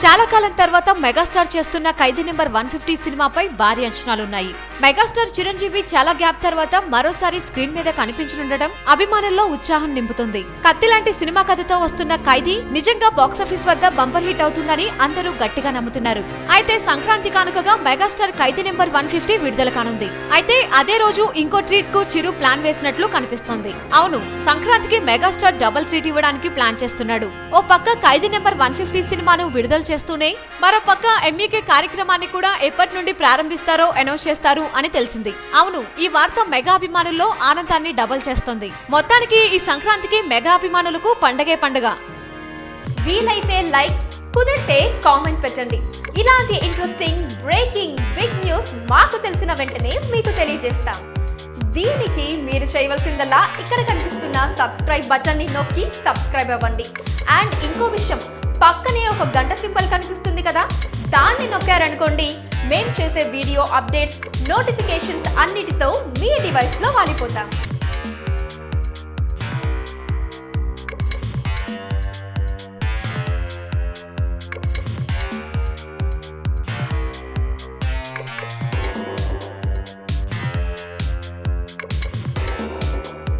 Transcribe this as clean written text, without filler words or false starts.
చాలా కాలం తర్వాత మెగాస్టార్ చేస్తున్న ఖైదీ నెంబర్ 150 సినిమాపై భారీ అంచనాలున్నాయి. మెగాస్టార్ చిరంజీవి చాలా గ్యాప్ తర్వాత మరోసారి స్క్రీన్ మీద కనిపించనుండడం అభిమానుల్లో ఉత్సాహం నింపుతుంది. కత్తి లాంటి సినిమా కథతో వస్తున్న ఖైదీ నిజంగా బాక్సాఫీస్ వద్ద బంపర్ హిట్ అవుతుందని అందరూ గట్టిగా నమ్ముతున్నారు. అయితే సంక్రాంతి కానుకగా మెగాస్టార్ ఖైదీ నెంబర్ 150 విడుదల కానుంది. అయితే అదే రోజు ఇంకో ట్రీట్ కు చిరు ప్లాన్ వేసినట్లు కనిపిస్తోంది. అవును, సంక్రాంతికి మెగాస్టార్ డబుల్ ట్రీట్ ఇవ్వడానికి ప్లాన్ చేస్తున్నాడు. ఓ పక్క ఖైదీ నెంబర్ 150 సినిమాను విడుదల చేస్తూనే మరో పక్క ఎంఈకే కార్యక్రమాన్ని కూడా ఎప్పటి నుండి ప్రారంభిస్తారో అనౌన్స్ చేస్తారు అని తెలిసింది. అవును, ఈ వార్త మెగా అభిమానుల్లో ఆనందాన్ని డబుల్ చేస్తుంది. మొత్తానికి ఈ సంక్రాంతికి మెగా అభిమానులకు పండగే పండుగ. వీలైతే లైక్, కుదిరితే కామెంట్ పెట్టండి. ఇలాంటి ఇంట్రెస్టింగ్ బ్రేకింగ్ బిగ్ న్యూస్ మాకు తెలిసిన వెంటనే మీకు తెలియజేస్తాం. దీనికి మీరు చేయవలసిందల్లా ఇక్కడ కనిపిస్తున్న సబ్స్క్రైబ్ బటన్ ని నొక్కి సబ్స్క్రైబ్ అవ్వండి. అండ్ ఇంకో విషయం, పక్కనే ఒక గంట సింబల్ కనిపిస్తుంది కదా, దాన్ని నొక్కారనుకోండి మేం చేసే వీడియో అప్డేట్స్, నోటిఫికేషన్స్ అన్నిటితో మీ డివైస్లో వాలిపోతాం.